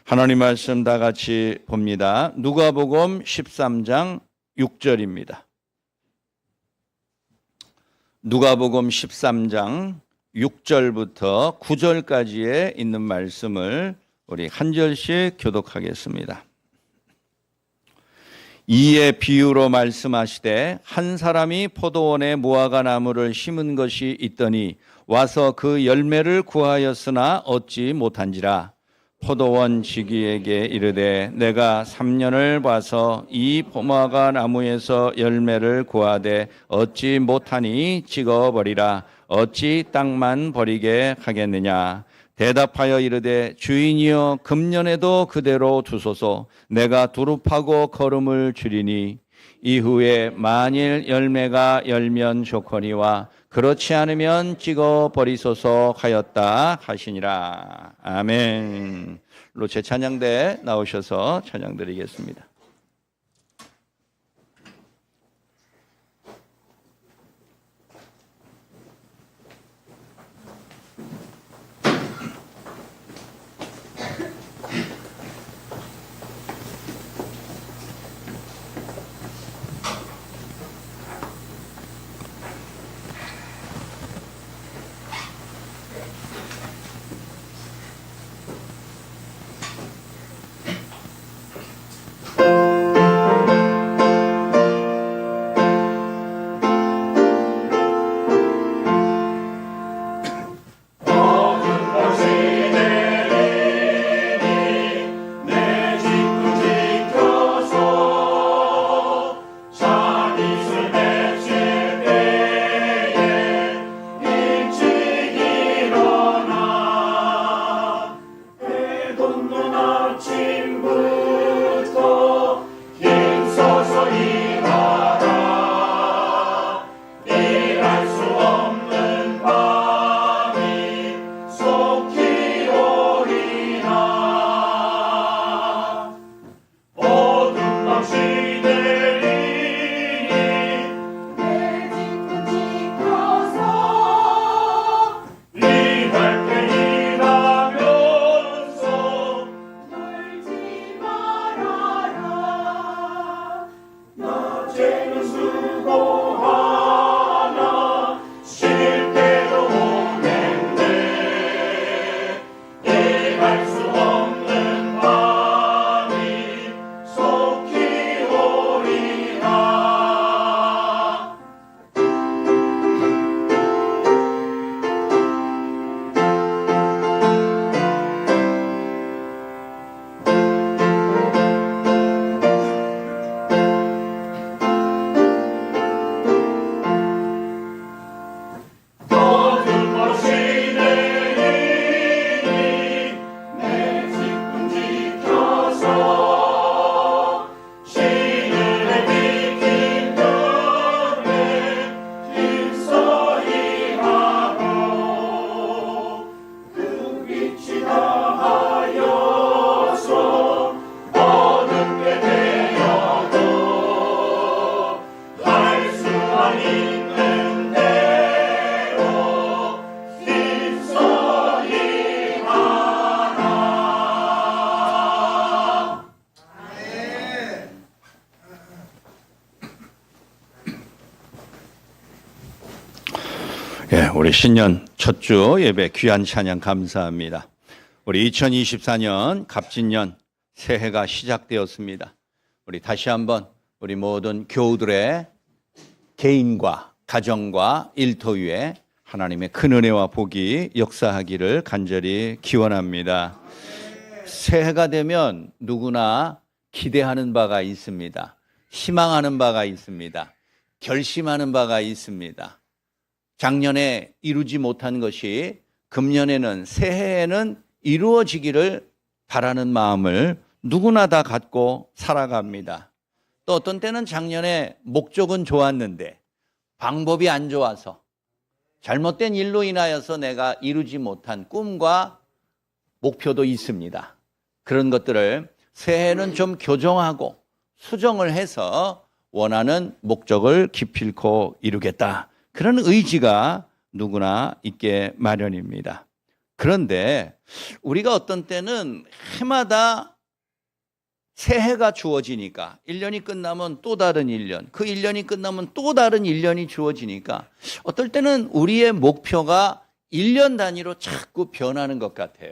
하나님 말씀 다 같이 봅니다. 누가복음 13장 6절입니다. 누가복음 13장 6절부터 9절까지에 있는 말씀을 우리 한 절씩 교독하겠습니다. 이에 비유로 말씀하시되 한 사람이 포도원에 무화과 나무를 심은 것이 있더니 와서 그 열매를 구하였으나 얻지 못한지라. 포도원 지기에게 이르되 내가 3년을 봐서 이 무화과 나무에서 열매를 구하되 얻지 못하니 찍어버리라. 어찌 땅만 버리게 하겠느냐. 대답하여 이르되 주인이여 금년에도 그대로 두소서. 내가 두릅하고 거름을 줄이니 이후에 만일 열매가 열면 좋거니와 그렇지 않으면 찍어버리소서 하였다 하시니라. 아멘. 로체 찬양대 나오셔서 찬양드리겠습니다. 우리 신년 첫 주 예배 귀한 찬양 감사합니다. 우리 2024년 갑진년 새해가 시작되었습니다. 우리 다시 한번 우리 모든 교우들의 개인과 가정과 일터 위에 하나님의 큰 은혜와 복이 역사하기를 간절히 기원합니다. 새해가 되면 누구나 기대하는 바가 있습니다. 희망하는 바가 있습니다. 결심하는 바가 있습니다. 작년에 이루지 못한 것이 금년에는 새해에는 이루어지기를 바라는 마음을 누구나 다 갖고 살아갑니다. 또 어떤 때는 작년에 목적은 좋았는데 방법이 안 좋아서 잘못된 일로 인하여서 내가 이루지 못한 꿈과 목표도 있습니다. 그런 것들을 새해에는 좀 교정하고 수정을 해서 원하는 목적을 기필코 이루겠다. 그런 의지가 누구나 있게 마련입니다. 그런데 우리가 어떤 때는 해마다 새해가 주어지니까 1년이 끝나면 또 다른 1년, 그 1년이 끝나면 또 다른 1년이 주어지니까 어떨 때는 우리의 목표가 1년 단위로 자꾸 변하는 것 같아요.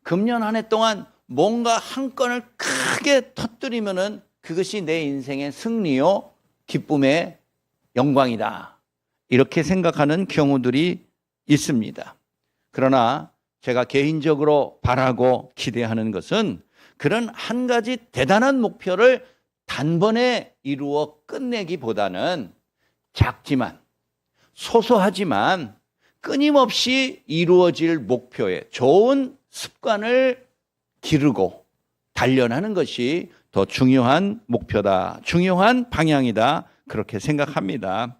금년 한 해 동안 뭔가 한 건을 크게 터뜨리면은 그것이 내 인생의 승리요, 기쁨의 영광이다. 이렇게 생각하는 경우들이 있습니다. 그러나 제가 개인적으로 바라고 기대하는 것은 그런 한 가지 대단한 목표를 단번에 이루어 끝내기보다는 작지만 소소하지만 끊임없이 이루어질 목표에 좋은 습관을 기르고 단련하는 것이 더 중요한 목표다, 중요한 방향이다, 그렇게 생각합니다.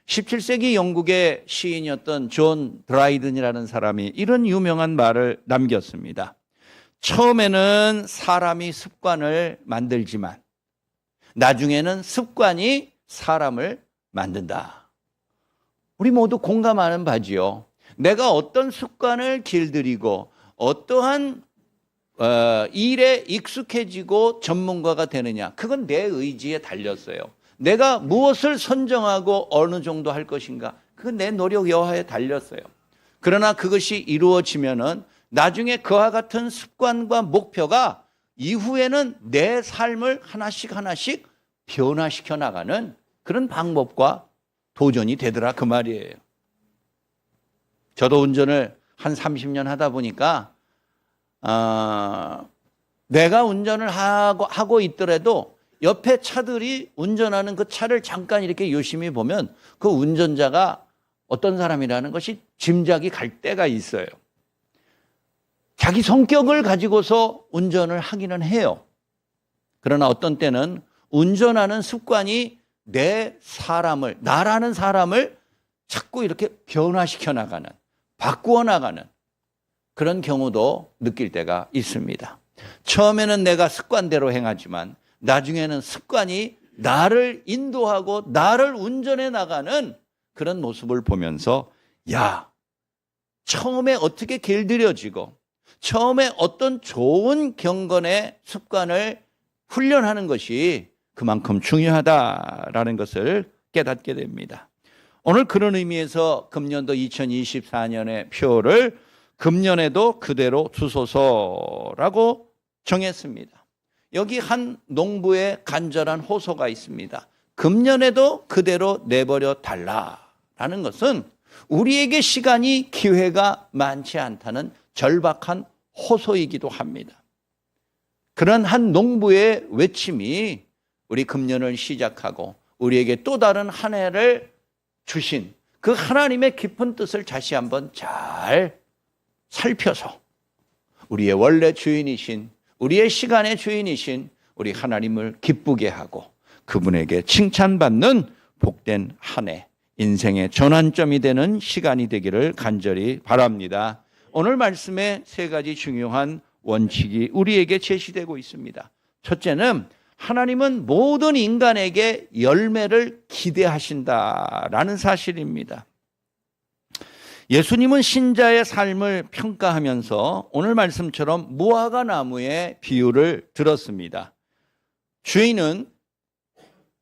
17세기 영국의 시인이었던 존 드라이든이라는 사람이 이런 유명한 말을 남겼습니다. 처음에는 사람이 습관을 만들지만 나중에는 습관이 사람을 만든다. 우리 모두 공감하는 바지요. 내가 어떤 습관을 길들이고 어떠한 일에 익숙해지고 전문가가 되느냐, 그건 내 의지에 달렸어요. 내가 무엇을 선정하고 어느 정도 할 것인가, 그건 내 노력 여하에 달렸어요. 그러나 그것이 이루어지면은 나중에 그와 같은 습관과 목표가 이후에는 내 삶을 하나씩 하나씩 변화시켜 나가는 그런 방법과 도전이 되더라, 그 말이에요. 저도 운전을 한 30년 하다 보니까 내가 운전을 하고 있더라도 옆에 차들이 운전하는 그 차를 잠깐 이렇게 유심히 보면 그 운전자가 어떤 사람이라는 것이 짐작이 갈 때가 있어요. 자기 성격을 가지고서 운전을 하기는 해요. 그러나 어떤 때는 운전하는 습관이 나라는 사람을 자꾸 이렇게 변화시켜 나가는, 바꾸어 나가는 그런 경우도 느낄 때가 있습니다. 처음에는 내가 습관대로 행하지만 나중에는 습관이 나를 인도하고 나를 운전해 나가는 그런 모습을 보면서, 야, 처음에 어떻게 길들여지고 처음에 어떤 좋은 경건의 습관을 훈련하는 것이 그만큼 중요하다라는 것을 깨닫게 됩니다. 오늘 그런 의미에서 금년도 2024년의 표를 금년에도 그대로 두소서라고 정했습니다. 여기 한 농부의 간절한 호소가 있습니다. 금년에도 그대로 내버려 달라라는 것은 우리에게 시간이, 기회가 많지 않다는 절박한 호소이기도 합니다. 그런 한 농부의 외침이 우리 금년을 시작하고 우리에게 또 다른 한 해를 주신 그 하나님의 깊은 뜻을 다시 한번 잘 살펴서 우리의 원래 주인이신, 우리의 시간의 주인이신 우리 하나님을 기쁘게 하고 그분에게 칭찬받는 복된 한 해, 인생의 전환점이 되는 시간이 되기를 간절히 바랍니다. 오늘 말씀에 세 가지 중요한 원칙이 우리에게 제시되고 있습니다. 첫째는 하나님은 모든 인간에게 열매를 기대하신다라는 사실입니다. 예수님은 신자의 삶을 평가하면서 오늘 말씀처럼 무화과 나무의 비유를 들었습니다. 주인은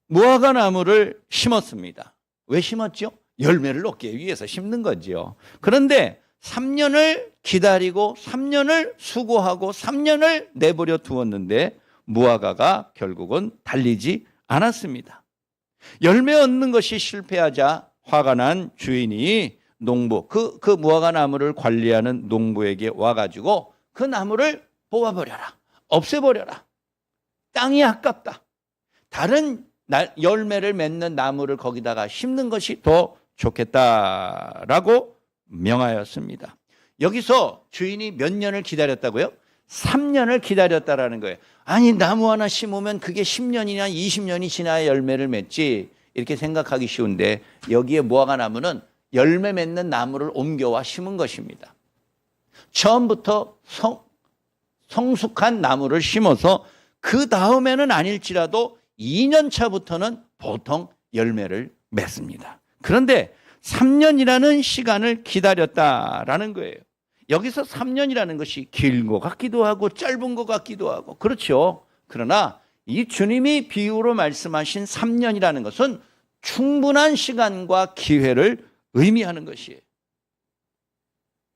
무화과 나무를 심었습니다. 왜 심었죠? 열매를 얻기 위해서 심는 거죠. 그런데 3년을 기다리고 3년을 수고하고 3년을 내버려 두었는데 무화과가 결국은 달리지 않았습니다. 열매 얻는 것이 실패하자 화가 난 주인이 농부, 그 무화과 나무를 관리하는 농부에게 와가지고 그 나무를 뽑아버려라, 없애버려라, 땅이 아깝다, 다른 열매를 맺는 나무를 거기다가 심는 것이 더 좋겠다라고 명하였습니다. 여기서 주인이 몇 년을 기다렸다고요? 3년을 기다렸다라는 거예요. 아니, 나무 하나 심으면 그게 10년이나 20년이 지나야 열매를 맺지, 이렇게 생각하기 쉬운데 여기에 무화과 나무는 열매 맺는 나무를 옮겨와 심은 것입니다. 처음부터 성숙한 나무를 심어서 그 다음에는 아닐지라도 2년 차부터는 보통 열매를 맺습니다. 그런데 3년이라는 시간을 기다렸다라는 거예요. 여기서 3년이라는 것이 긴 것 같기도 하고 짧은 것 같기도 하고 그렇죠. 그러나 이 주님이 비유로 말씀하신 3년이라는 것은 충분한 시간과 기회를 의미하는 것이에요.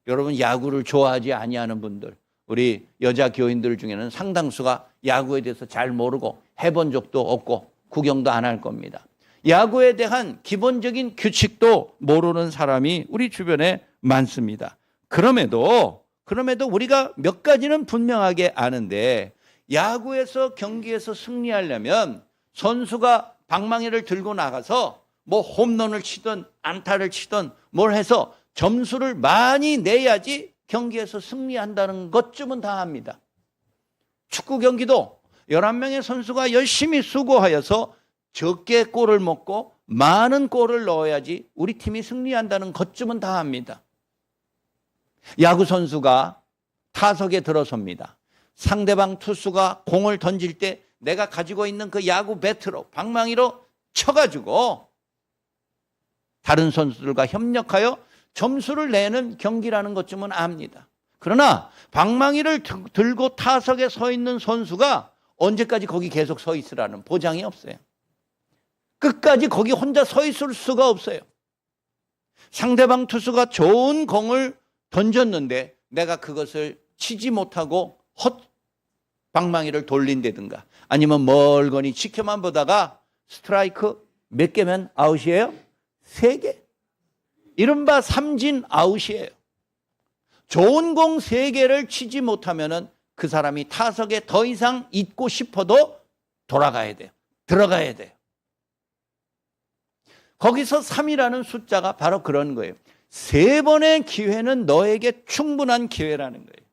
여러분 야구를 좋아하지 아니하는 분들, 우리 여자 교인들 중에는 상당수가 야구에 대해서 잘 모르고 해본 적도 없고 구경도 안 할 겁니다. 야구에 대한 기본적인 규칙도 모르는 사람이 우리 주변에 많습니다. 그럼에도 우리가 몇 가지는 분명하게 아는데, 야구에서 경기에서 승리하려면 선수가 방망이를 들고 나가서 뭐 홈런을 치든 안타를 치든 뭘 해서 점수를 많이 내야지 경기에서 승리한다는 것쯤은 다 합니다. 축구 경기도 11명의 선수가 열심히 수고하여서 적게 골을 먹고 많은 골을 넣어야지 우리 팀이 승리한다는 것쯤은 다 합니다. 야구 선수가 타석에 들어섭니다. 상대방 투수가 공을 던질 때 내가 가지고 있는 그 야구 배트로 방망이로 쳐가지고 다른 선수들과 협력하여 점수를 내는 경기라는 것쯤은 압니다. 그러나 방망이를 들고 타석에 서 있는 선수가 언제까지 거기 계속 서 있으라는 보장이 없어요. 끝까지 거기 혼자 서 있을 수가 없어요. 상대방 투수가 좋은 공을 던졌는데 내가 그것을 치지 못하고 헛 방망이를 돌린다든가 아니면 멀거니 지켜만 보다가 스트라이크 몇 개면 아웃이에요? 3개. 이른바 삼진 아웃이에요. 좋은 공 3개를 치지 못하면 그 사람이 타석에 더 이상 있고 싶어도 돌아가야 돼요. 들어가야 돼요. 거기서 3이라는 숫자가 바로 그런 거예요. 3번의 기회는 너에게 충분한 기회라는 거예요.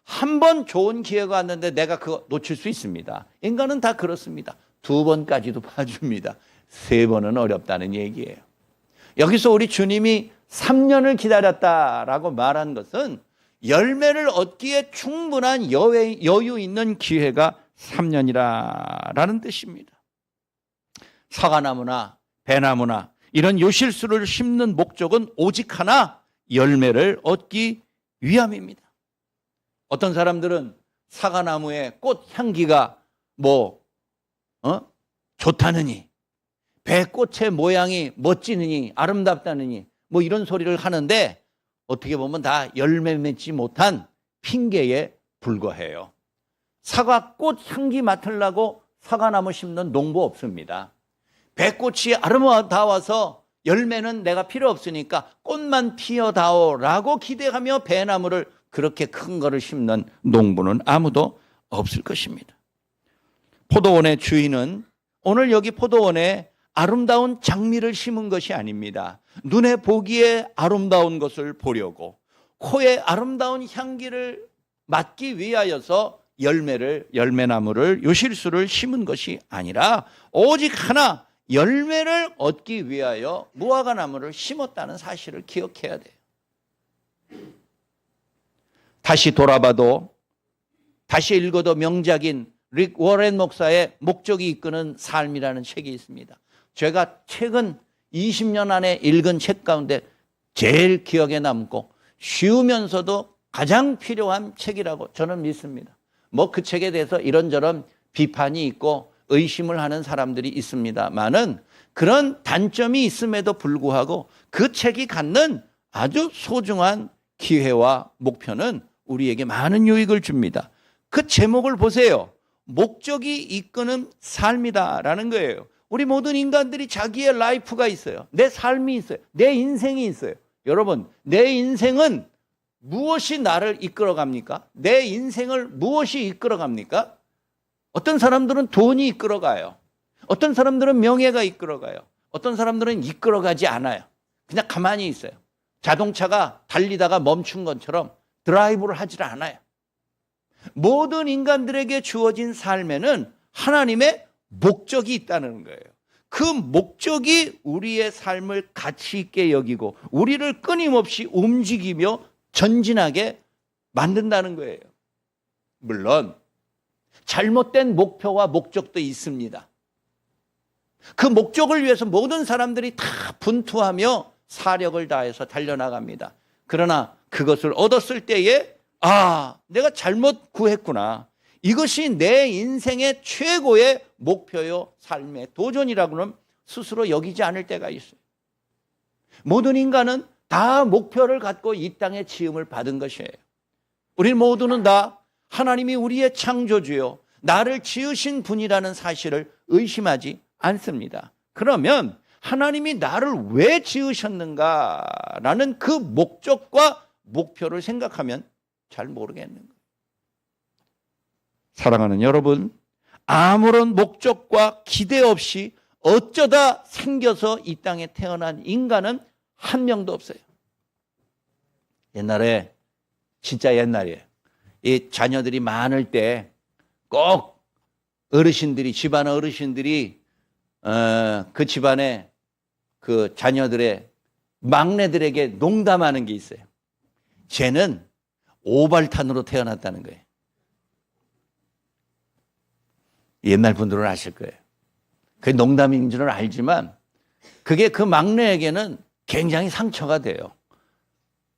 한 번 좋은 기회가 왔는데 내가 그거 놓칠 수 있습니다. 인간은 다 그렇습니다. 2번까지도 봐줍니다. 3번은 어렵다는 얘기예요. 여기서 우리 주님이 3년을 기다렸다라고 말한 것은 열매를 얻기에 충분한 여유 있는 기회가 3년이라는 뜻입니다. 사과나무나 배나무나 이런 요실수를 심는 목적은 오직 하나, 열매를 얻기 위함입니다. 어떤 사람들은 사과나무의 꽃 향기가 좋다느니, 배꽃의 모양이 멋지느니, 아름답다느니 이런 소리를 하는데 어떻게 보면 다 열매 맺지 못한 핑계에 불과해요. 사과꽃 향기 맡으려고 사과나무 심는 농부 없습니다. 배꽃이 아름다워서 열매는 내가 필요 없으니까 꽃만 피어다오라고 기대하며 배나무를 그렇게 큰 거를 심는 농부는 아무도 없을 것입니다. 포도원의 주인은 오늘 여기 포도원에 아름다운 장미를 심은 것이 아닙니다. 눈에 보기에 아름다운 것을 보려고 코에 아름다운 향기를 맡기 위하여서 열매나무를 요실수를 심은 것이 아니라 오직 하나 열매를 얻기 위하여 무화과나무를 심었다는 사실을 기억해야 돼요. 다시 돌아봐도 다시 읽어도 명작인 릭 워렌 목사의 목적이 이끄는 삶이라는 책이 있습니다. 제가 최근 20년 안에 읽은 책 가운데 제일 기억에 남고 쉬우면서도 가장 필요한 책이라고 저는 믿습니다. 그 책에 대해서 이런저런 비판이 있고 의심을 하는 사람들이 있습니다만은 그런 단점이 있음에도 불구하고 그 책이 갖는 아주 소중한 기회와 목표는 우리에게 많은 유익을 줍니다. 그 제목을 보세요. 목적이 이끄는 삶이다라는 거예요. 우리 모든 인간들이 자기의 라이프가 있어요. 내 삶이 있어요. 내 인생이 있어요. 여러분, 내 인생은 무엇이 나를 이끌어갑니까? 내 인생을 무엇이 이끌어갑니까? 어떤 사람들은 돈이 이끌어가요. 어떤 사람들은 명예가 이끌어가요. 어떤 사람들은 이끌어가지 않아요. 그냥 가만히 있어요. 자동차가 달리다가 멈춘 것처럼 드라이브를 하질 않아요. 모든 인간들에게 주어진 삶에는 하나님의 목적이 있다는 거예요. 그 목적이 우리의 삶을 가치 있게 여기고 우리를 끊임없이 움직이며 전진하게 만든다는 거예요. 물론 잘못된 목표와 목적도 있습니다. 그 목적을 위해서 모든 사람들이 다 분투하며 사력을 다해서 달려나갑니다. 그러나 그것을 얻었을 때에 아, 내가 잘못 구했구나. 이것이 내 인생의 최고의 목표요, 삶의 도전이라고는 스스로 여기지 않을 때가 있어요. 모든 인간은 다 목표를 갖고 이 땅에 지음을 받은 것이에요. 우리 모두는 다 하나님이 우리의 창조주요, 나를 지으신 분이라는 사실을 의심하지 않습니다. 그러면 하나님이 나를 왜 지으셨는가라는 그 목적과 목표를 생각하면 잘 모르겠는 거예요. 사랑하는 여러분, 아무런 목적과 기대 없이 어쩌다 생겨서 이 땅에 태어난 인간은 한 명도 없어요. 옛날에, 진짜 옛날이에요. 이 자녀들이 많을 때 꼭 어르신들이, 집안 어르신들이 그 집안의 그 자녀들의 막내들에게 농담하는 게 있어요. 쟤는 오발탄으로 태어났다는 거예요. 옛날 분들은 아실 거예요. 그게 농담인 줄은 알지만 그게 그 막내에게는 굉장히 상처가 돼요.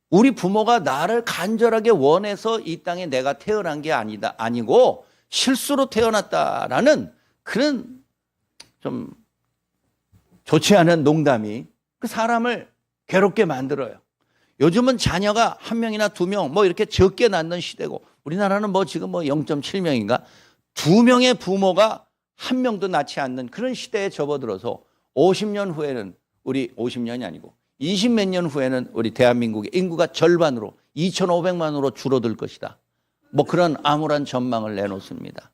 우리 부모가 나를 간절하게 원해서 이 땅에 내가 태어난 게 아니고 실수로 태어났다라는 그런 좀 좋지 않은 농담이 그 사람을 괴롭게 만들어요. 요즘은 자녀가 한 명이나 두 명 뭐 이렇게 적게 낳는 시대고, 우리나라는 뭐 지금 뭐 0.7명인가? 두 명의 부모가 한 명도 낳지 않는 그런 시대에 접어들어서 50년 후에는, 우리 50년이 아니고 20몇 년 후에는 우리 대한민국의 인구가 절반으로 2,500만으로 줄어들 것이다. 뭐 그런 암울한 전망을 내놓습니다.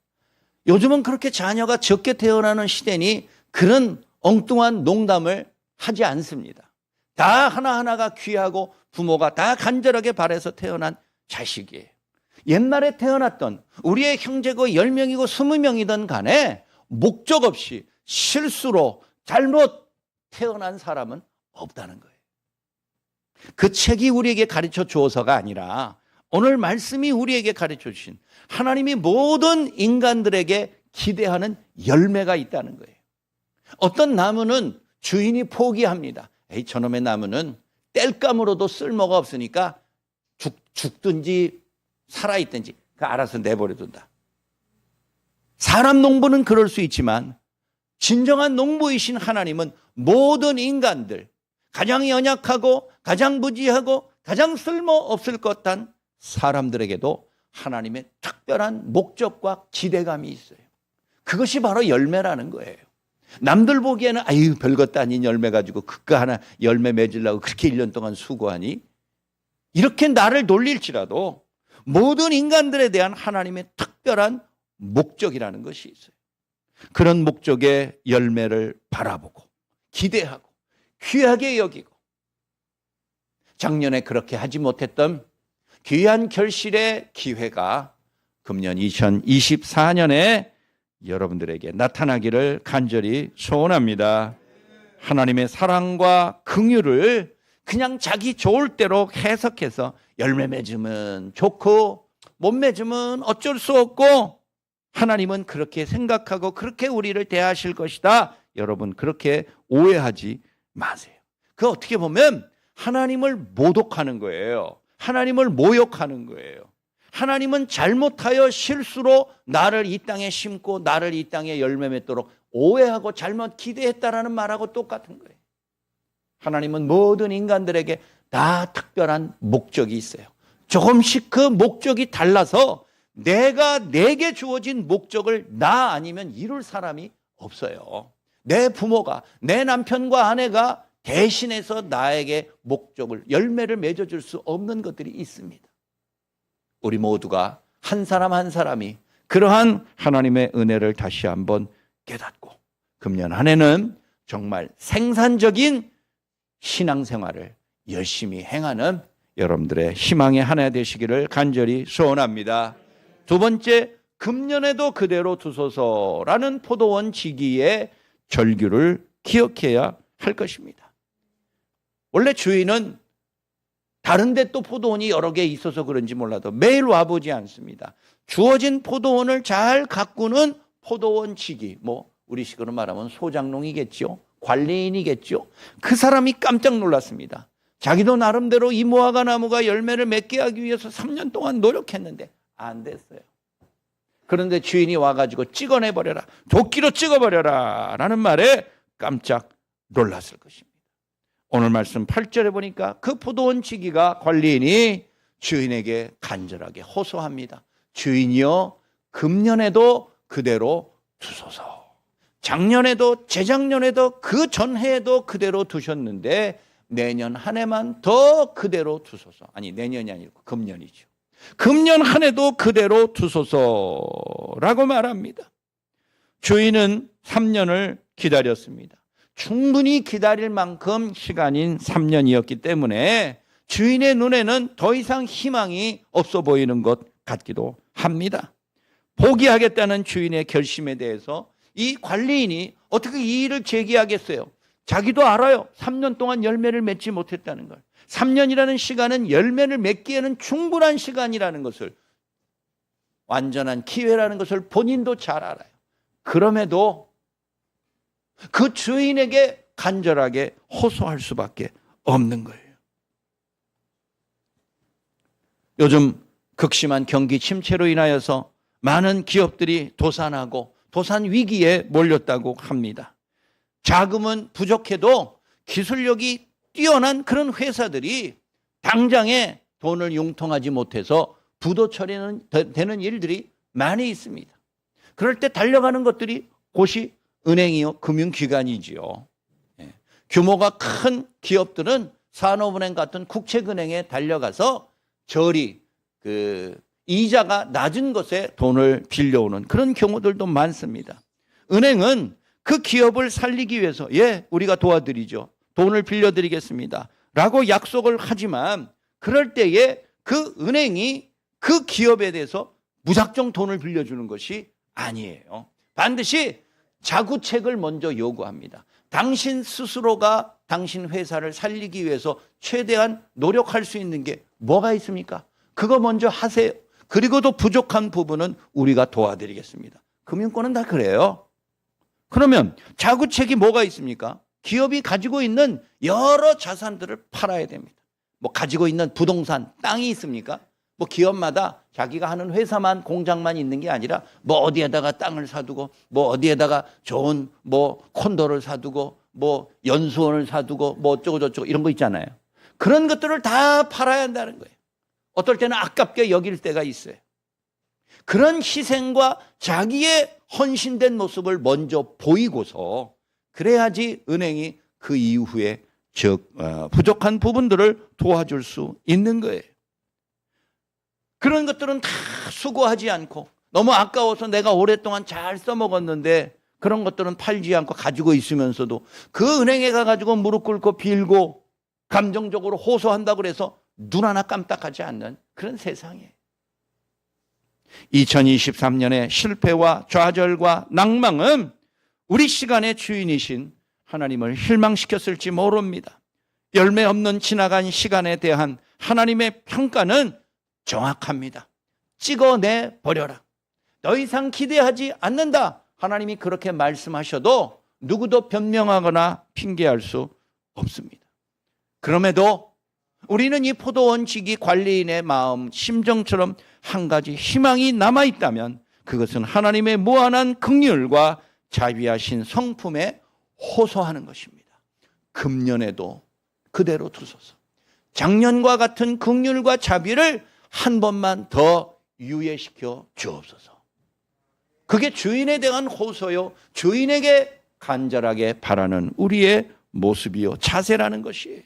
요즘은 그렇게 자녀가 적게 태어나는 시대니 그런 엉뚱한 농담을 하지 않습니다. 다 하나하나가 귀하고 부모가 다 간절하게 바라서 태어난 자식이에요. 옛날에 태어났던 우리의 형제고 10명이고 20명이든 간에 목적 없이 실수로 잘못 태어난 사람은 없다는 거예요. 그 책이 우리에게 가르쳐 주어서가 아니라 오늘 말씀이 우리에게 가르쳐 주신 하나님이 모든 인간들에게 기대하는 열매가 있다는 거예요. 어떤 나무는 주인이 포기합니다. 에이, 저놈의 나무는 땔감으로도 쓸모가 없으니까 죽든지 살아있든지 그 알아서 내버려둔다. 사람 농부는 그럴 수 있지만 진정한 농부이신 하나님은 모든 인간들, 가장 연약하고 가장 무지하고 가장 쓸모없을 것한 사람들에게도 하나님의 특별한 목적과 기대감이 있어요. 그것이 바로 열매라는 거예요. 남들 보기에는 아유 별것도 아닌 열매 가지고 그거 하나 열매 맺으려고 그렇게 1년 동안 수고하니, 이렇게 나를 놀릴지라도 모든 인간들에 대한 하나님의 특별한 목적이라는 것이 있어요. 그런 목적의 열매를 바라보고 기대하고 귀하게 여기고, 작년에 그렇게 하지 못했던 귀한 결실의 기회가 금년 2024년에 여러분들에게 나타나기를 간절히 소원합니다. 하나님의 사랑과 긍휼을 그냥 자기 좋을 대로 해석해서 열매 맺으면 좋고 못 맺으면 어쩔 수 없고, 하나님은 그렇게 생각하고 그렇게 우리를 대하실 것이다. 여러분 그렇게 오해하지 마세요. 그 어떻게 보면 하나님을 모독하는 거예요. 하나님을 모욕하는 거예요. 하나님은 잘못하여 실수로 나를 이 땅에 심고 나를 이 땅에 열매 맺도록 오해하고 잘못 기대했다라는 말하고 똑같은 거예요. 하나님은 모든 인간들에게 다 특별한 목적이 있어요. 조금씩 그 목적이 달라서 내게 주어진 목적을 나 아니면 이룰 사람이 없어요. 내 부모가, 내 남편과 아내가 대신해서 나에게 목적을, 열매를 맺어줄 수 없는 것들이 있습니다. 우리 모두가 한 사람 한 사람이 그러한 하나님의 은혜를 다시 한번 깨닫고 금년 한 해는 정말 생산적인 신앙생활을 열심히 행하는 여러분들의 희망의 한 해 되시기를 간절히 소원합니다. 두 번째, 금년에도 그대로 두소서라는 포도원 지기의 절규를 기억해야 할 것입니다. 원래 주인은 다른 데 또 포도원이 여러 개 있어서 그런지 몰라도 매일 와보지 않습니다. 주어진 포도원을 잘 가꾸는 포도원 지기, 뭐 우리식으로 말하면 소장농이겠죠. 관리인이겠죠. 그 사람이 깜짝 놀랐습니다. 자기도 나름대로 이 무화과 나무가 열매를 맺게 하기 위해서 3년 동안 노력했는데 안 됐어요. 그런데 주인이 와가지고 찍어내버려라, 도끼로 찍어버려라 라는 말에 깜짝 놀랐을 것입니다. 오늘 말씀 8절에 보니까 그 포도원 지기가 관리인이 주인에게 간절하게 호소합니다. 주인이여, 금년에도 그대로 두소서. 작년에도 재작년에도 그 전해에도 그대로 두셨는데 내년 한 해만 더 그대로 두소서. 아니, 내년이 아니고 금년이죠. 금년 한 해도 그대로 두소서라고 말합니다. 주인은 3년을 기다렸습니다. 충분히 기다릴 만큼 시간인 3년이었기 때문에 주인의 눈에는 더 이상 희망이 없어 보이는 것 같기도 합니다. 포기하겠다는 주인의 결심에 대해서 이 관리인이 어떻게 이 일을 제기하겠어요? 자기도 알아요. 3년 동안 열매를 맺지 못했다는 걸. 3년이라는 시간은 열매를 맺기에는 충분한 시간이라는 것을, 완전한 기회라는 것을 본인도 잘 알아요. 그럼에도 그 주인에게 간절하게 호소할 수밖에 없는 거예요. 요즘 극심한 경기 침체로 인하여서 많은 기업들이 도산하고 도산 위기에 몰렸다고 합니다. 자금은 부족해도 기술력이 뛰어난 그런 회사들이 당장에 돈을 융통하지 못해서 부도 처리는 되는 일들이 많이 있습니다. 그럴 때 달려가는 것들이 곳이 은행이요, 금융기관이지요. 규모가 큰 기업들은 산업은행 같은 국책은행에 달려가서 저리 이자가 낮은 것에 돈을 빌려오는 그런 경우들도 많습니다. 은행은 그 기업을 살리기 위해서 우리가 도와드리죠. 돈을 빌려드리겠습니다 라고 약속을 하지만 그럴 때에 그 은행이 그 기업에 대해서 무작정 돈을 빌려주는 것이 아니에요. 반드시 자구책을 먼저 요구합니다. 당신 스스로가 당신 회사를 살리기 위해서 최대한 노력할 수 있는 게 뭐가 있습니까? 그거 먼저 하세요. 그리고도 부족한 부분은 우리가 도와드리겠습니다. 금융권은 다 그래요. 그러면 자구책이 뭐가 있습니까? 기업이 가지고 있는 여러 자산들을 팔아야 됩니다. 뭐 가지고 있는 부동산, 땅이 있습니까? 뭐 기업마다 자기가 하는 회사만, 공장만 있는 게 아니라 뭐 어디에다가 땅을 사두고 뭐 어디에다가 좋은 뭐 콘도를 사두고 뭐 연수원을 사두고 뭐 어쩌고 저쩌고 이런 거 있잖아요. 그런 것들을 다 팔아야 한다는 거예요. 어떨 때는 아깝게 여길 때가 있어요. 그런 희생과 자기의 헌신된 모습을 먼저 보이고서 그래야지 은행이 그 이후에 부족한 부분들을 도와줄 수 있는 거예요. 그런 것들은 다 수고하지 않고 너무 아까워서 내가 오랫동안 잘 써먹었는데 그런 것들은 팔지 않고 가지고 있으면서도 그 은행에 가가지고 무릎 꿇고 빌고 감정적으로 호소한다고 그래서 눈 하나 깜짝하지 않는 그런 세상이에요. 2023년의 실패와 좌절과 낭망은 우리 시간의 주인이신 하나님을 실망시켰을지 모릅니다. 열매 없는 지나간 시간에 대한 하나님의 평가는 정확합니다. 찍어내 버려라. 더 이상 기대하지 않는다. 하나님이 그렇게 말씀하셔도 누구도 변명하거나 핑계할 수 없습니다. 그럼에도 우리는 이 포도원 지기 관리인의 마음, 심정처럼 한 가지 희망이 남아있다면 그것은 하나님의 무한한 긍휼과 자비하신 성품에 호소하는 것입니다. 금년에도 그대로 두소서. 작년과 같은 긍휼과 자비를 한 번만 더 유예시켜 주옵소서. 그게 주인에 대한 호소요, 주인에게 간절하게 바라는 우리의 모습이요, 자세라는 것이에요.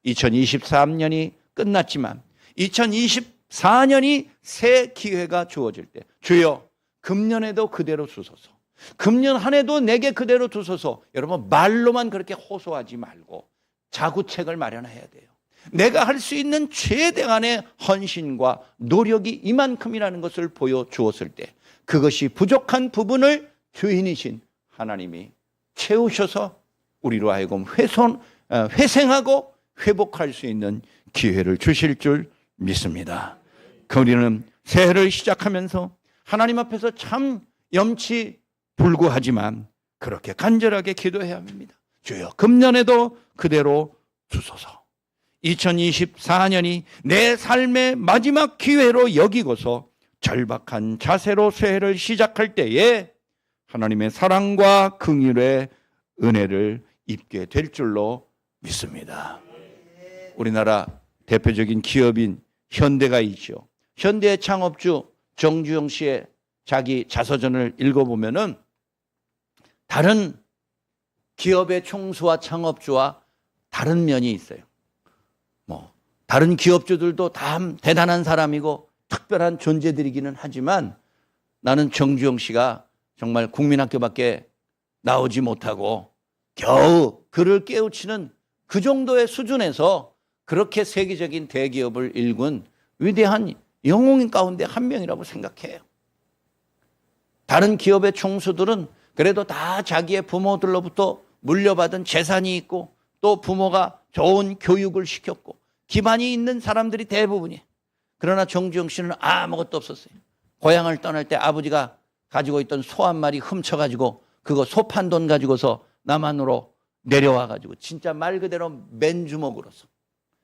2023년이 끝났지만 2024년이 새 기회가 주어질 때 주여 금년에도 그대로 두소서. 금년 한 해도 내게 그대로 두소서. 여러분 말로만 그렇게 호소하지 말고 자구책을 마련해야 돼요. 내가 할 수 있는 최대한의 헌신과 노력이 이만큼이라는 것을 보여주었을 때 그것이 부족한 부분을 주인이신 하나님이 채우셔서 우리로 하여금 회생하고 회복할 수 있는 기회를 주실 줄 믿습니다. 우리는 새해를 시작하면서 하나님 앞에서 참 염치불구하지만 그렇게 간절하게 기도해야 합니다. 주여 금년에도 그대로 주소서. 2024년이 내 삶의 마지막 기회로 여기고서 절박한 자세로 새해를 시작할 때에 하나님의 사랑과 긍휼의 은혜를 입게 될 줄로 믿습니다. 우리나라 대표적인 기업인 현대가 있죠. 현대의 창업주 정주영 씨의 자기 자서전을 읽어보면은 다른 기업의 총수와 창업주와 다른 면이 있어요. 다른 기업주들도 다 대단한 사람이고 특별한 존재들이기는 하지만 나는 정주영 씨가 정말 국민학교밖에 나오지 못하고 겨우 그를 깨우치는 그 정도의 수준에서 그렇게 세계적인 대기업을 일군 위대한 영웅인 가운데 한 명이라고 생각해요. 다른 기업의 총수들은 그래도 다 자기의 부모들로부터 물려받은 재산이 있고 또 부모가 좋은 교육을 시켰고 기반이 있는 사람들이 대부분이에요. 그러나 정주영 씨는 아무것도 없었어요. 고향을 떠날 때 아버지가 가지고 있던 소 한 마리 훔쳐가지고 그거 소 판 돈 가지고서 남한으로 내려와가지고 진짜 말 그대로 맨주먹으로서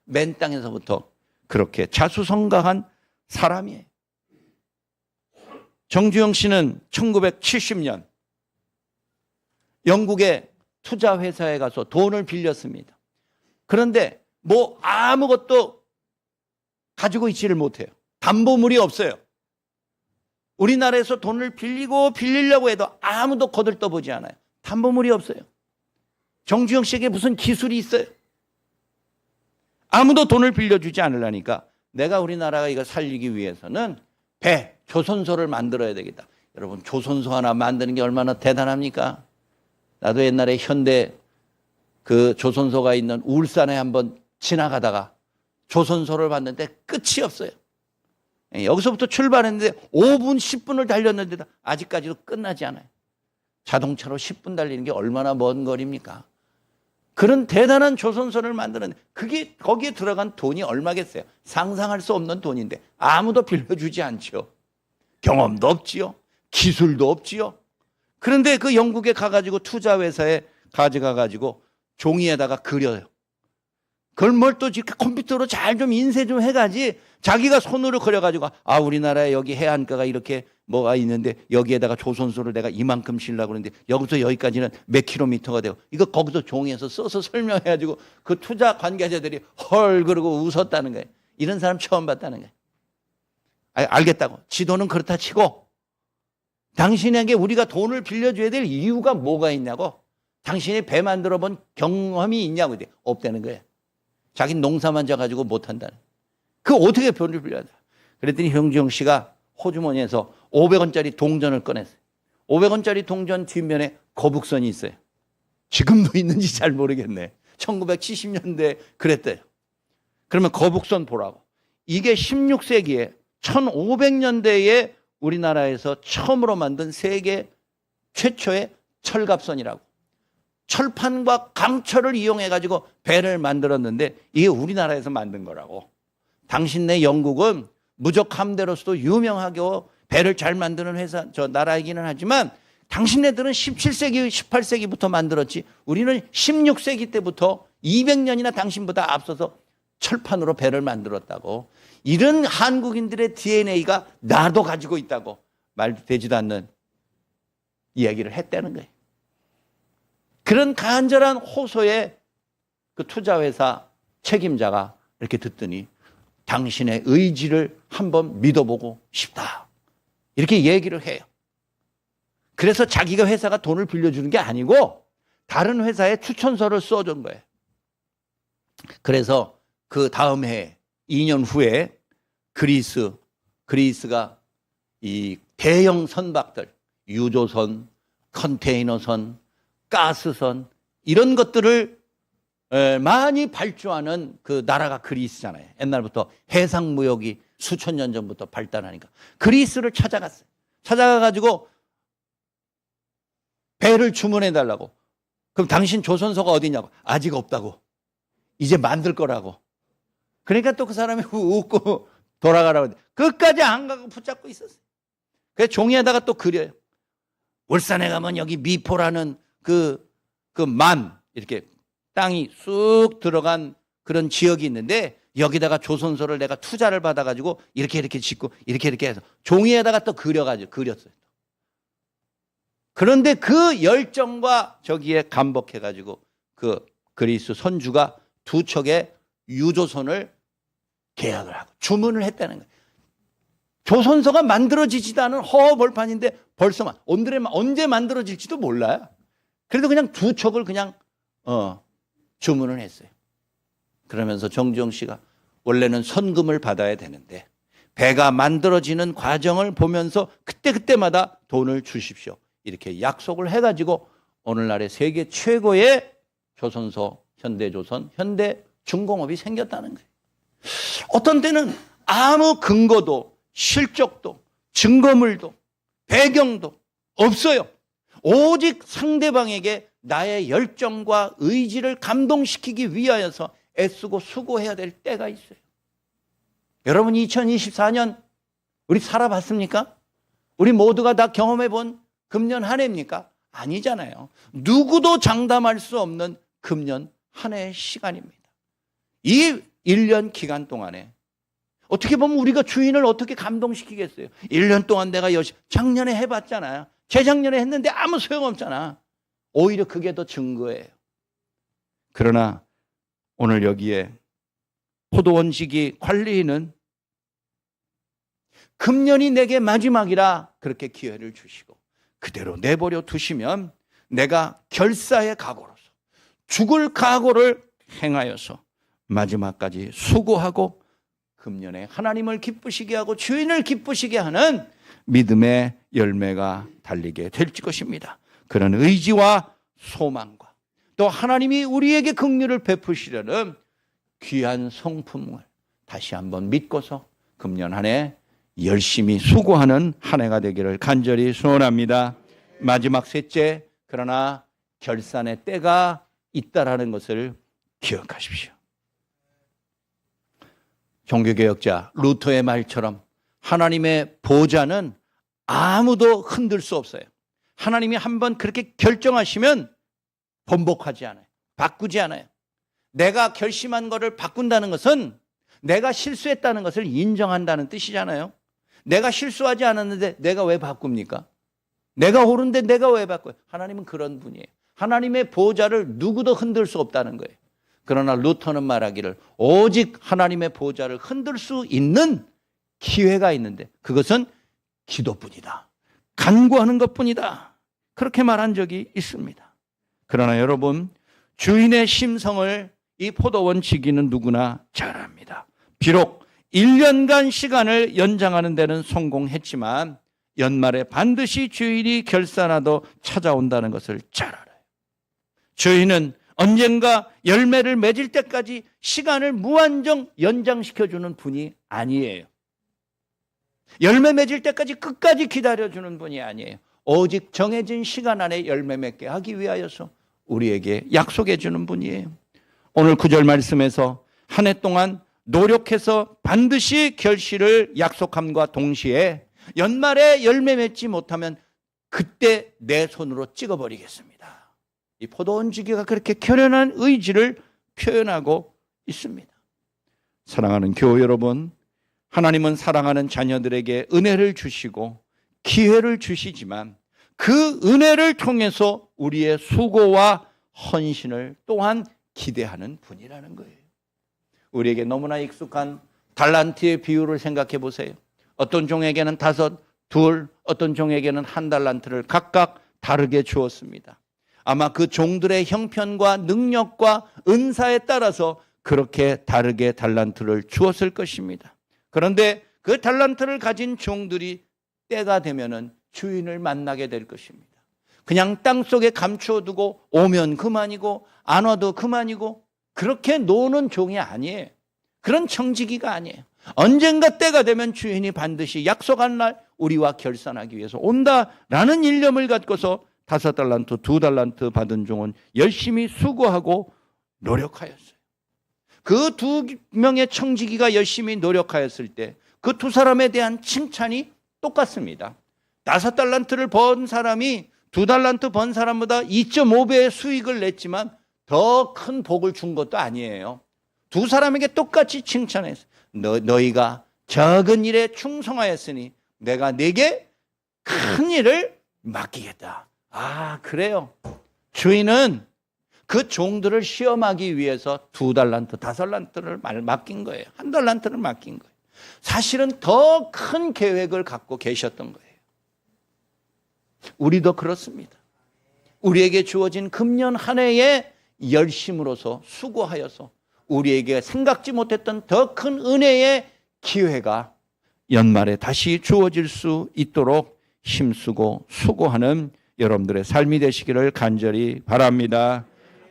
맨 땅에서부터 그렇게 자수성가한 사람이에요. 정주영 씨는 1970년 영국의 투자회사에 가서 돈을 빌렸습니다. 그런데 뭐 아무것도 가지고 있지를 못해요. 담보물이 없어요. 우리나라에서 돈을 빌리려고 해도 아무도 거들떠보지 않아요. 담보물이 없어요. 정주영 씨에게 무슨 기술이 있어요? 아무도 돈을 빌려주지 않으려니까 내가 우리나라가 이거 살리기 위해서는 조선소를 만들어야 되겠다. 여러분, 조선소 하나 만드는 게 얼마나 대단합니까? 나도 옛날에 현대 그 조선소가 있는 울산에 한번 지나가다가 조선소를 봤는데 끝이 없어요. 여기서부터 출발했는데 5분, 10분을 달렸는데도 아직까지도 끝나지 않아요. 자동차로 10분 달리는 게 얼마나 먼 거리입니까? 그런 대단한 조선소를 만드는 그게 거기에 들어간 돈이 얼마겠어요? 상상할 수 없는 돈인데 아무도 빌려주지 않죠. 경험도 없지요. 기술도 없지요. 그런데 그 영국에 가가지고 투자회사에 가져가가지고 종이에다가 그려요. 그걸 뭘 또 컴퓨터로 잘 좀 인쇄 좀 해가지 자기가 손으로 그려가지고 우리나라에 여기 해안가가 이렇게 뭐가 있는데 여기에다가 조선소를 내가 이만큼 실려고 그러는데 여기서 여기까지는 몇 킬로미터가 되고 이거 거기서 종이에서 써서 설명해가지고 그 투자 관계자들이 헐 그러고 웃었다는 거예요. 이런 사람 처음 봤다는 거예요. 알겠다고. 지도는 그렇다 치고 당신에게 우리가 돈을 빌려줘야 될 이유가 뭐가 있냐고. 당신이 배 만들어 본 경험이 있냐고. 없다는 거예요. 자기는 농사만 져가지고 못한다는. 그 어떻게 돈을 빌려야 돼? 그랬더니 정주영 씨가 호주머니에서 500원짜리 동전을 꺼냈어요. 500원짜리 동전 뒷면에 거북선이 있어요. 지금도 있는지 잘 모르겠네. 1970년대에 그랬대요. 그러면 거북선 보라고. 이게 16세기에 1500년대에 우리나라에서 처음으로 만든 세계 최초의 철갑선이라고. 철판과 강철을 이용해가지고 배를 만들었는데 이게 우리나라에서 만든 거라고. 당신네 영국은 무적 함대로서도 유명하게 배를 잘 만드는 나라이기는 하지만 당신네들은 17세기, 18세기부터 만들었지 우리는 16세기 때부터 200년이나 당신보다 앞서서 철판으로 배를 만들었다고. 이런 한국인들의 DNA가 나도 가지고 있다고 말도 되지도 않는 이야기를 했다는 거예요. 그런 간절한 호소에 그 투자회사 책임자가 이렇게 듣더니 당신의 의지를 한번 믿어보고 싶다. 이렇게 얘기를 해요. 그래서 자기가 회사가 돈을 빌려주는 게 아니고 다른 회사에 추천서를 써준 거예요. 그래서 그 다음 해 2년 후에 그리스가 이 대형 선박들, 유조선, 컨테이너선, 가스선 이런 것들을 많이 발주하는 그 나라가 그리스잖아요. 옛날부터 해상무역이 수천 년 전부터 발달하니까 그리스를 찾아갔어요. 찾아가가지고 배를 주문해 달라고. 그럼 당신 조선소가 어디냐고. 아직 없다고. 이제 만들 거라고. 그러니까 또 그 사람이 웃고 돌아가라고. 끝까지 안 가고 붙잡고 있었어요. 그래서 종이에다가 또 그려요. 울산에 가면 여기 미포라는 그 만 이렇게 땅이 쑥 들어간 그런 지역이 있는데 여기다가 조선소를 내가 투자를 받아가지고 이렇게 짓고 이렇게 해서 종이에다가 또 그렸어요. 그런데 그 열정과 저기에 감복해가지고 그 그리스 선주가 두 척의 유조선을 계약을 하고 주문을 했다는 거예요. 조선소가 만들어지지도 않은 허허벌판인데 벌써 언제 만들어질지도 몰라요. 그래도 그냥 두 척을 그냥 주문을 했어요. 그러면서 정주영 씨가 원래는 선금을 받아야 되는데 배가 만들어지는 과정을 보면서 그때마다 돈을 주십시오. 이렇게 약속을 해가지고 오늘날의 세계 최고의 조선소, 현대조선, 현대중공업이 생겼다는 거예요. 어떤 때는 아무 근거도 실적도 증거물도 배경도 없어요. 오직 상대방에게 나의 열정과 의지를 감동시키기 위하여서 애쓰고 수고해야 될 때가 있어요. 여러분 2024년 우리 살아봤습니까? 우리 모두가 다 경험해 본 금년 한 해입니까? 아니잖아요. 누구도 장담할 수 없는 금년 한 해의 시간입니다. 이 1년 기간 동안에 어떻게 보면 우리가 주인을 어떻게 감동시키겠어요? 1년 동안 내가 작년에 해봤잖아요. 재작년에 했는데 아무 소용없잖아. 오히려 그게 더 증거예요. 그러나 오늘 여기에 포도원지기 관리인은 금년이 내게 마지막이라 그렇게 기회를 주시고 그대로 내버려 두시면 내가 결사의 각오로서 죽을 각오를 행하여서 마지막까지 수고하고 금년에 하나님을 기쁘시게 하고 주인을 기쁘시게 하는 믿음의 열매가 달리게 될 것입니다. 그런 의지와 소망과 또 하나님이 우리에게 긍휼을 베푸시려는 귀한 성품을 다시 한번 믿고서 금년 한 해 열심히 수고하는 한 해가 되기를 간절히 소원합니다. 마지막 셋째, 그러나 결산의 때가 있다라는 것을 기억하십시오. 종교개혁자 루터의 말처럼 하나님의 보좌는 아무도 흔들 수 없어요. 하나님이 한번 그렇게 결정하시면 번복하지 않아요. 바꾸지 않아요. 내가 결심한 것을 바꾼다는 것은 내가 실수했다는 것을 인정한다는 뜻이잖아요. 내가 실수하지 않았는데 내가 왜 바꿉니까? 내가 옳은데 내가 왜 바꿔요? 하나님은 그런 분이에요. 하나님의 보좌를 누구도 흔들 수 없다는 거예요. 그러나 루터는 말하기를 오직 하나님의 보좌를 흔들 수 있는 기회가 있는데 그것은 기도뿐이다. 간구하는 것뿐이다. 그렇게 말한 적이 있습니다. 그러나 여러분, 주인의 심성을 이 포도원 지기는 누구나 잘 압니다. 비록 1년간 시간을 연장하는 데는 성공했지만 연말에 반드시 주인이 결산하도 찾아온다는 것을 잘 알아요. 주인은 언젠가 열매를 맺을 때까지 시간을 무한정 연장시켜주는 분이 아니에요. 열매 맺을 때까지 끝까지 기다려주는 분이 아니에요. 오직 정해진 시간 안에 열매 맺게 하기 위하여서 우리에게 약속해 주는 분이에요. 오늘 9절 말씀에서 한 해 동안 노력해서 반드시 결실을 약속함과 동시에 연말에 열매 맺지 못하면 그때 내 손으로 찍어버리겠습니다. 이 포도원 지기가 그렇게 결연한 의지를 표현하고 있습니다. 사랑하는 교우 여러분, 하나님은 사랑하는 자녀들에게 은혜를 주시고 기회를 주시지만 그 은혜를 통해서 우리의 수고와 헌신을 또한 기대하는 분이라는 거예요. 우리에게 너무나 익숙한 달란트의 비유를 생각해 보세요. 어떤 종에게는 5, 2, 어떤 종에게는 1달란트를 각각 다르게 주었습니다. 아마 그 종들의 형편과 능력과 은사에 따라서 그렇게 다르게 달란트를 주었을 것입니다. 그런데 그 달란트를 가진 종들이 때가 되면은 주인을 만나게 될 것입니다. 그냥 땅속에 감추어두고 오면 그만이고 안 와도 그만이고 그렇게 노는 종이 아니에요. 그런 청지기가 아니에요. 언젠가 때가 되면 주인이 반드시 약속한 날 우리와 결산하기 위해서 온다라는 일념을 갖고서 5달란트, 2달란트 받은 종은 열심히 수고하고 노력하였어요. 그 2명의 청지기가 열심히 노력하였을 때 그 2사람에 대한 칭찬이 똑같습니다. 5달란트를 번 사람이 2달란트 번 사람보다 2.5배의 수익을 냈지만 더 큰 복을 준 것도 아니에요. 두 사람에게 똑같이 칭찬했어요. 너희가 적은 일에 충성하였으니 내가 네게 큰 일을 맡기겠다. 아, 그래요. 주인은 그 종들을 시험하기 위해서 2달란트, 5달란트를 맡긴 거예요. 1달란트를 맡긴 거예요. 사실은 더 큰 계획을 갖고 계셨던 거예요. 우리도 그렇습니다. 우리에게 주어진 금년 한 해의 열심으로서 수고하여서 우리에게 생각지 못했던 더 큰 은혜의 기회가 연말에 다시 주어질 수 있도록 힘쓰고 수고하는 여러분들의 삶이 되시기를 간절히 바랍니다.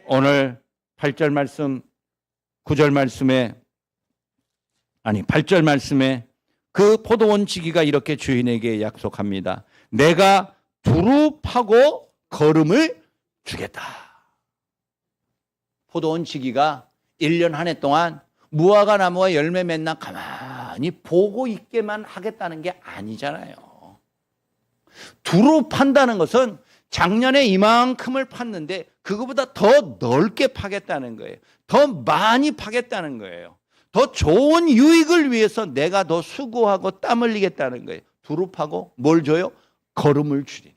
오늘 8절 말씀, 9절 말씀에, 8절 말씀에 그 포도원 지기가 이렇게 주인에게 약속합니다. 내가 두루 파고 거름을 주겠다. 포도원 지기가 1년 한 해 동안 무화과 나무와 열매 맺나 가만히 보고 있게만 하겠다는 게 아니잖아요. 두루 판다는 것은 작년에 이만큼을 팠는데 그거보다 더 넓게 파겠다는 거예요. 더 많이 파겠다는 거예요. 더 좋은 유익을 위해서 내가 더 수고하고 땀 흘리겠다는 거예요. 두루 파고 뭘 줘요? 거름을 주리니.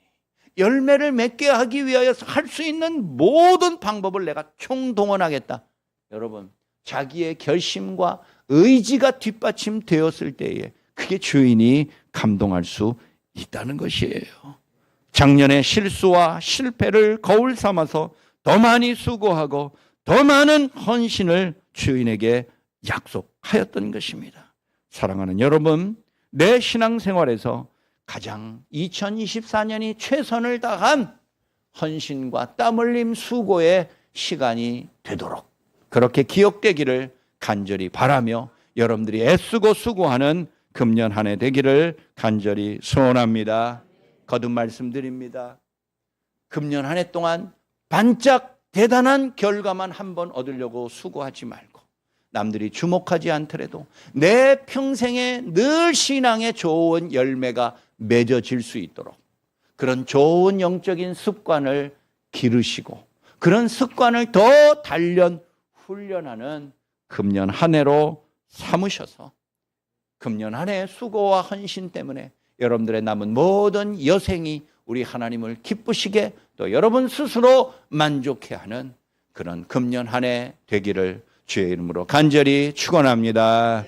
열매를 맺게 하기 위하여 할 수 있는 모든 방법을 내가 총동원하겠다. 여러분, 자기의 결심과 의지가 뒷받침되었을 때에 그게 주인이 감동할 수 있다는 것이에요. 작년의 실수와 실패를 거울 삼아서 더 많이 수고하고 더 많은 헌신을 주인에게 약속하였던 것입니다. 사랑하는 여러분, 내 신앙생활에서 가장 2024년이 최선을 다한 헌신과 땀 흘림 수고의 시간이 되도록 그렇게 기억되기를 간절히 바라며 여러분들이 애쓰고 수고하는 금년 한 해 되기를 간절히 소원합니다. 거듭 말씀드립니다. 금년 한 해 동안 반짝 대단한 결과만 한번 얻으려고 수고하지 말고 남들이 주목하지 않더라도 내 평생에 늘 신앙의 좋은 열매가 맺어질 수 있도록 그런 좋은 영적인 습관을 기르시고 그런 습관을 더 단련, 훈련하는 금년 한 해로 삼으셔서 금년 한 해의 수고와 헌신 때문에 여러분들의 남은 모든 여생이 우리 하나님을 기쁘시게 또 여러분 스스로 만족해하는 그런 금년 한 해 되기를 주의 이름으로 간절히 축원합니다.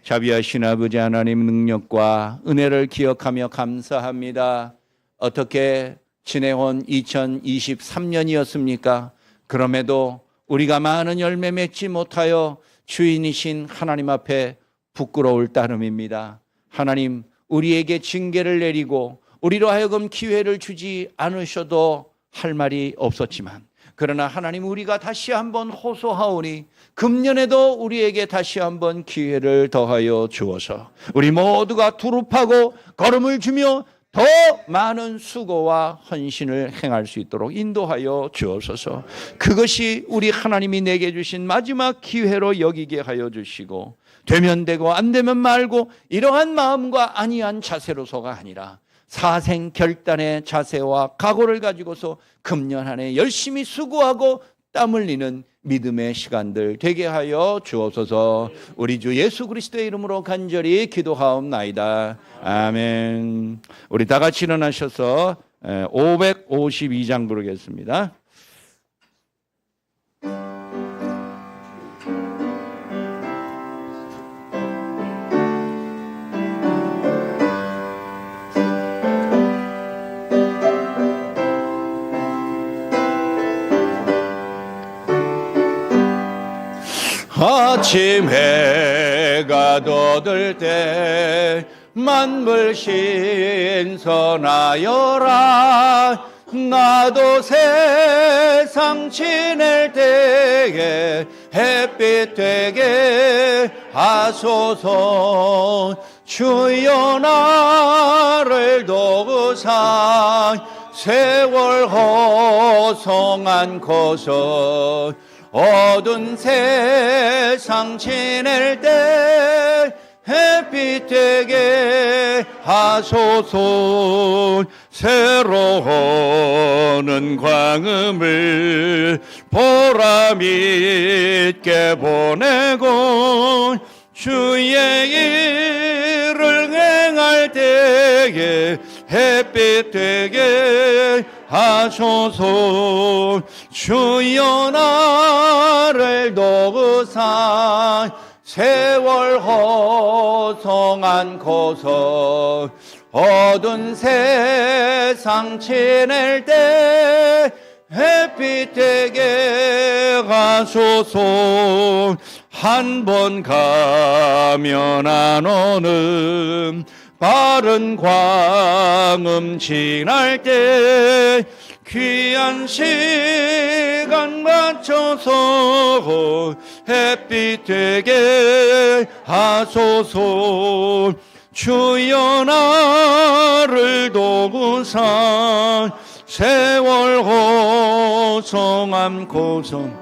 자비하신 아버지 하나님 능력과 은혜를 기억하며 감사합니다. 어떻게 지내온 2023년이었습니까? 그럼에도 우리가 많은 열매 맺지 못하여 주인이신 하나님 앞에 부끄러울 따름입니다. 하나님, 우리에게 징계를 내리고 우리로 하여금 기회를 주지 않으셔도 할 말이 없었지만 그러나 하나님, 우리가 다시 한번 호소하오니 금년에도 우리에게 다시 한번 기회를 더하여 주어서 우리 모두가 두루 파고 걸음을 주며 더 많은 수고와 헌신을 행할 수 있도록 인도하여 주옵소서. 그것이 우리 하나님이 내게 주신 마지막 기회로 여기게 하여 주시고 되면 되고 안 되면 말고 이러한 마음과 아니한 자세로서가 아니라 사생 결단의 자세와 각오를 가지고서 금년 한 해 열심히 수고하고 땀 흘리는 믿음의 시간들 되게 하여 주옵소서. 우리 주 예수 그리스도의 이름으로 간절히 기도하옵나이다. 아멘. 우리 다 같이 일어나셔서 552장 부르겠습니다. 아침 해가 돋을 때 만물 신선하여라. 나도 세상 지낼 때에 햇빛 되게 하소서. 주여 나를 도우사 세월 허송 않고서 어두운 세상 지낼 때 햇빛 되게 하소서. 새로운 광음을 보람 있게 보내고 주의 일을 행할 때에 햇빛 되게 하소서. 주여 나를 도우사 세월 허송한 고서 어두운 세상 지낼 때 햇빛 되게 하소서. 한 번 가면 안 오는 빠른 광음 지날 때 귀한 시간 맞춰서 햇빛 되게 하소서. 주여 나를 도우사 세월 허송한 고성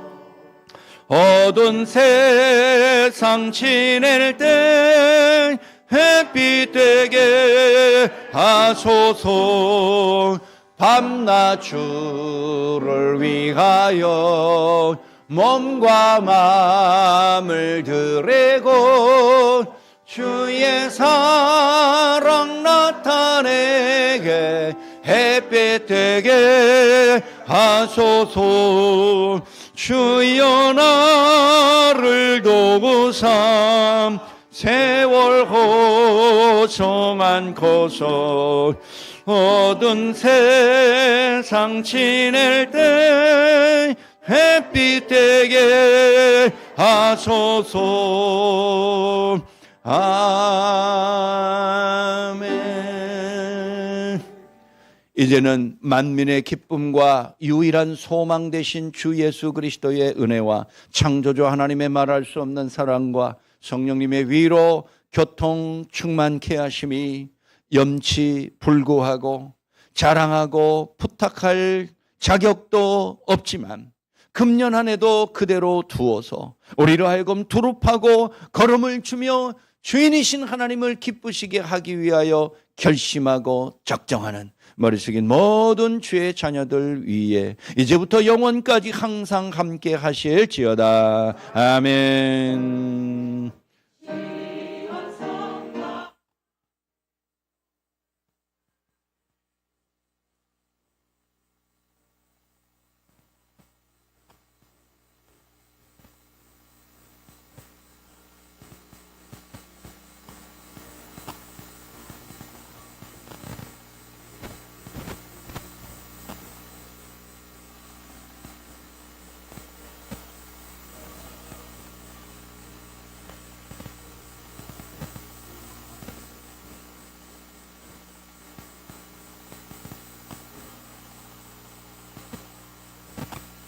어두운 세상 지낼 때 햇빛 되게 하소서. 밤낮 주를 위하여 몸과 마음을 드리고 주의 사랑 나타내게 햇빛 되게 하소서. 주여 나를 도우사 세월 허송한 고서 어두운 세상 지낼 때 햇빛 되게 하소서. 아멘. 이제는 만민의 기쁨과 유일한 소망 되신 주 예수 그리스도의 은혜와 창조주 하나님의 말할 수 없는 사랑과 성령님의 위로 교통 충만케 하심이 염치 불구하고 자랑하고 부탁할 자격도 없지만 금년 한 해도 그대로 두어서 우리로 하여금 두릅하고 걸음을 주며 주인이신 하나님을 기쁘시게 하기 위하여 결심하고 작정하는 머리 숙인 모든 주의 자녀들 위에 이제부터 영원까지 항상 함께 하실지어다. 아멘.